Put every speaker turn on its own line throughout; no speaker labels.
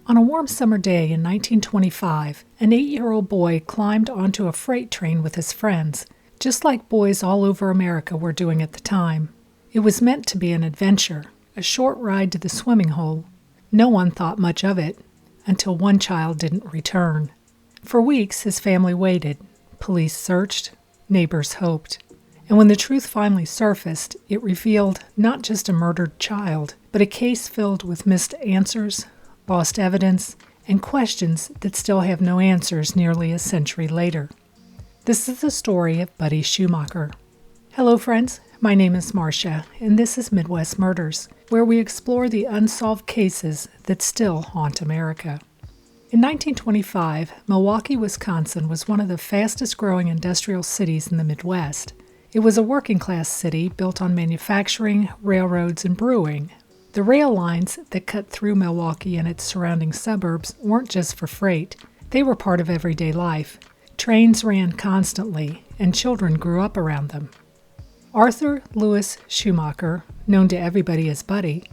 On a warm summer day in 1925, an 8-year-old boy climbed onto a freight train with his friends, just like boys all over America were doing at the time. It was meant to be an adventure, a short ride to the swimming hole. No one thought much of it, until one child didn't return. For weeks, his family waited. Police searched, neighbors hoped. And when the truth finally surfaced, it revealed not just a murdered child, but a case filled with missed answers, lost evidence, and questions that still have no answers nearly a century later. This is the story of Buddy Schumacher. Hello friends, my name is Marcia, and this is Midwest Murders, where we explore the unsolved cases that still haunt America. In 1925, Milwaukee, Wisconsin was one of the fastest-growing industrial cities in the Midwest. It was a working-class city built on manufacturing, railroads, and brewing. The rail lines that cut through Milwaukee and its surrounding suburbs weren't just for freight. They were part of everyday life. Trains ran constantly, and children grew up around them. Arthur Louis Schumacher, known to everybody as Buddy,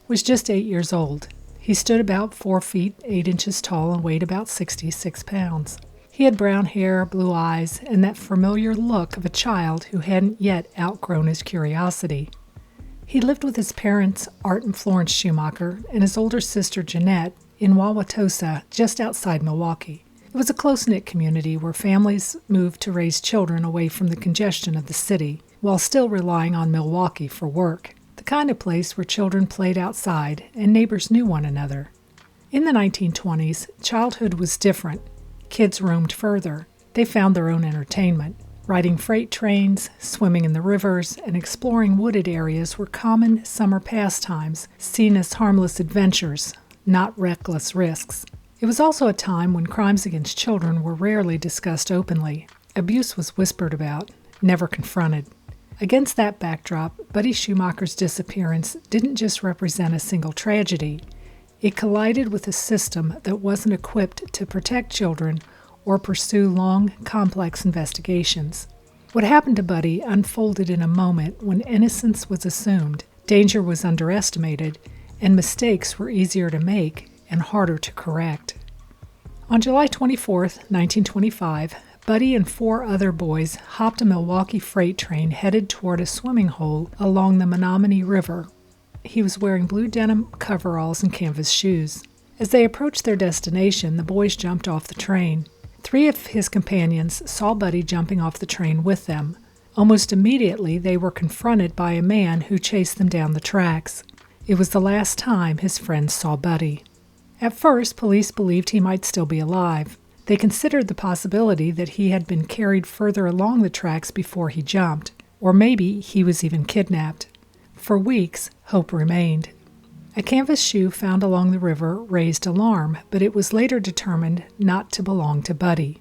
was just 8 years old. He stood about 4 feet 8 inches tall and weighed about 66 pounds. He had brown hair, blue eyes, and that familiar look of a child who hadn't yet outgrown his curiosity. He lived with his parents, Art and Florence Schumacher, and his older sister, Jeanette, in Wauwatosa, just outside Milwaukee. It was a close-knit community where families moved to raise children away from the congestion of the city, while still relying on Milwaukee for work, the kind of place where children played outside and neighbors knew one another. In the 1920s, childhood was different. Kids roamed further. They found their own entertainment. Riding freight trains, swimming in the rivers, and exploring wooded areas were common summer pastimes, seen as harmless adventures, not reckless risks. It was also a time when crimes against children were rarely discussed openly. Abuse was whispered about, never confronted. Against that backdrop, Buddy Schumacher's disappearance didn't just represent a single tragedy. It collided with a system that wasn't equipped to protect children or pursue long, complex investigations. What happened to Buddy unfolded in a moment when innocence was assumed, danger was underestimated, and mistakes were easier to make and harder to correct. On July 24, 1925, Buddy and 4 other boys hopped a Milwaukee freight train headed toward a swimming hole along the Menominee River. He was wearing blue denim coveralls and canvas shoes. As they approached their destination, the boys jumped off the train. 3 of his companions saw Buddy jumping off the train with them. Almost immediately, they were confronted by a man who chased them down the tracks. It was the last time his friends saw Buddy. At first, police believed he might still be alive. They considered the possibility that he had been carried further along the tracks before he jumped, or maybe he was even kidnapped. For weeks, hope remained. A canvas shoe found along the river raised alarm, but it was later determined not to belong to Buddy.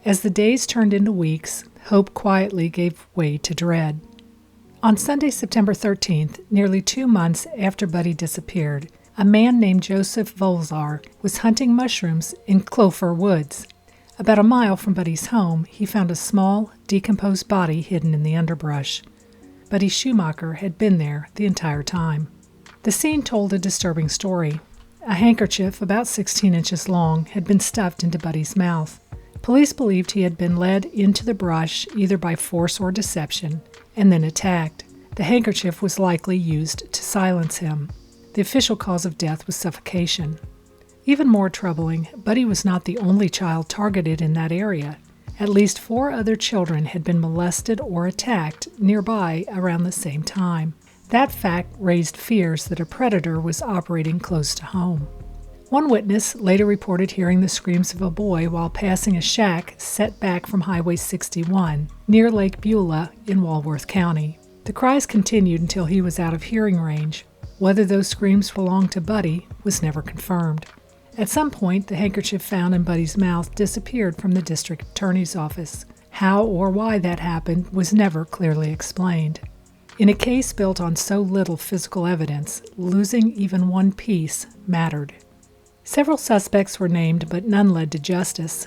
As the days turned into weeks, hope quietly gave way to dread. On Sunday, September 13th, nearly 2 months after Buddy disappeared, a man named Joseph Volzar was hunting mushrooms in Clofer Woods. About a mile from Buddy's home, he found a small, decomposed body hidden in the underbrush. Buddy Schumacher had been there the entire time. The scene told a disturbing story. A handkerchief about 16 inches long had been stuffed into Buddy's mouth. Police believed he had been led into the brush either by force or deception, and then attacked. The handkerchief was likely used to silence him. The official cause of death was suffocation. Even more troubling, Buddy was not the only child targeted in that area. At least 4 other children had been molested or attacked nearby around the same time. That fact raised fears that a predator was operating close to home. One witness later reported hearing the screams of a boy while passing a shack set back from Highway 61 near Lake Beulah in Walworth County. The cries continued until he was out of hearing range. Whether those screams belonged to Buddy was never confirmed. At some point, the handkerchief found in Buddy's mouth disappeared from the district attorney's office. How or why that happened was never clearly explained. In a case built on so little physical evidence, losing even one piece mattered. Several suspects were named, but none led to justice.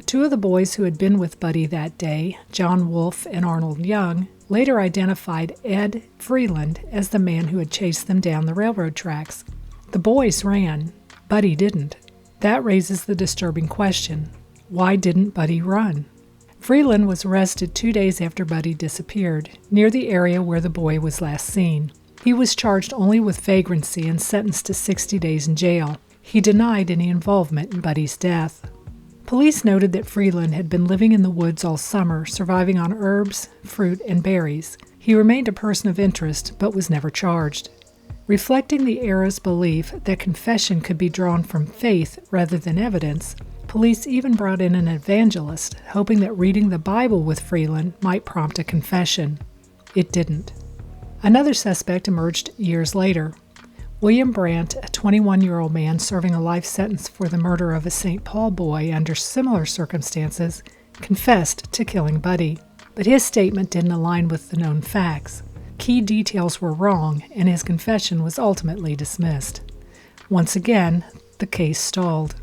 2 of the boys who had been with Buddy that day, John Wolfe and Arnold Young, later identified Ed Freeland as the man who had chased them down the railroad tracks. The boys ran. Buddy didn't. That raises the disturbing question, why didn't Buddy run? Freeland was arrested 2 days after Buddy disappeared, near the area where the boy was last seen. He was charged only with vagrancy and sentenced to 60 days in jail. He denied any involvement in Buddy's death. Police noted that Freeland had been living in the woods all summer, surviving on herbs, fruit, and berries. He remained a person of interest, but was never charged. Reflecting the era's belief that confession could be drawn from faith rather than evidence, police even brought in an evangelist, hoping that reading the Bible with Freeland might prompt a confession. It didn't. Another suspect emerged years later. William Brandt, a 21-year-old man serving a life sentence for the murder of a St. Paul boy under similar circumstances, confessed to killing Buddy. But his statement didn't align with the known facts. Key details were wrong, and his confession was ultimately dismissed. Once again, the case stalled.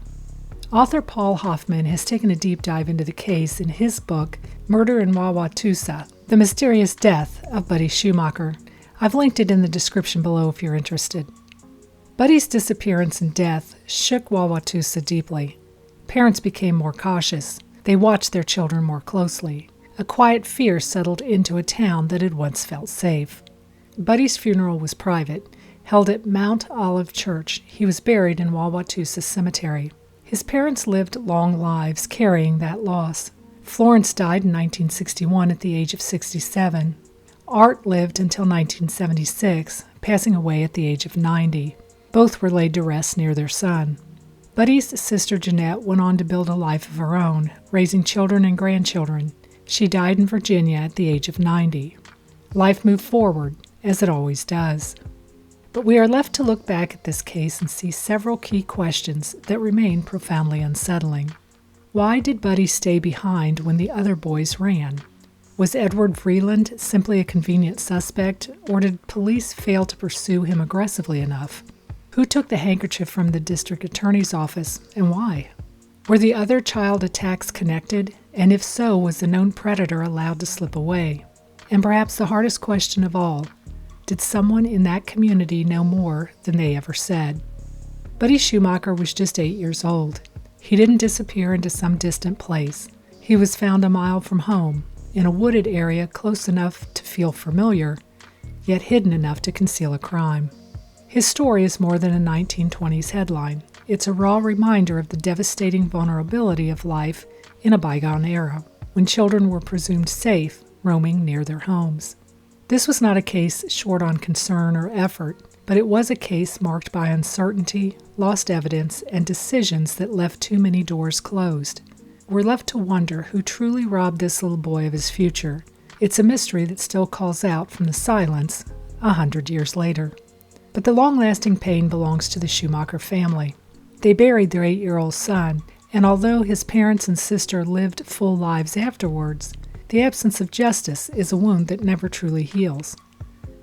Author Paul Hoffman has taken a deep dive into the case in his book, Murder in Wauwatosa, The Mysterious Death of Buddy Schumacher. I've linked it in the description below if you're interested. Buddy's disappearance and death shook Wauwatosa deeply. Parents became more cautious. They watched their children more closely. A quiet fear settled into a town that had once felt safe. Buddy's funeral was private, held at Mount Olive Church. He was buried in Wauwatosa Cemetery. His parents lived long lives carrying that loss. Florence died in 1961 at the age of 67. Art lived until 1976, passing away at the age of 90. Both were laid to rest near their son. Buddy's sister Jeanette went on to build a life of her own, raising children and grandchildren. She died in Virginia at the age of 90. Life moved forward, as it always does. But we are left to look back at this case and see several key questions that remain profoundly unsettling. Why did Buddy stay behind when the other boys ran? Was Edward Freeland simply a convenient suspect, or did police fail to pursue him aggressively enough? Who took the handkerchief from the district attorney's office, and why? Were the other child attacks connected, and if so, was the known predator allowed to slip away? And perhaps the hardest question of all, did someone in that community know more than they ever said? Buddy Schumacher was just 8 years old. He didn't disappear into some distant place. He was found a mile from home, in a wooded area close enough to feel familiar, yet hidden enough to conceal a crime. His story is more than a 1920s headline. It's a raw reminder of the devastating vulnerability of life in a bygone era, when children were presumed safe, roaming near their homes. This was not a case short on concern or effort, but it was a case marked by uncertainty, lost evidence, and decisions that left too many doors closed. We're left to wonder who truly robbed this little boy of his future. It's a mystery that still calls out from the silence 100 years later. But the long-lasting pain belongs to the Schumacher family. They buried their 8-year-old son, and although his parents and sister lived full lives afterwards, the absence of justice is a wound that never truly heals.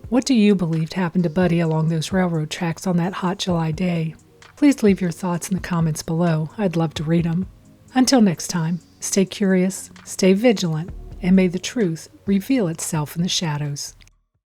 What do you believe happened to Buddy along those railroad tracks on that hot July day? Please leave your thoughts in the comments below. I'd love to read them. Until next time, stay curious, stay vigilant, and may the truth reveal itself in the shadows.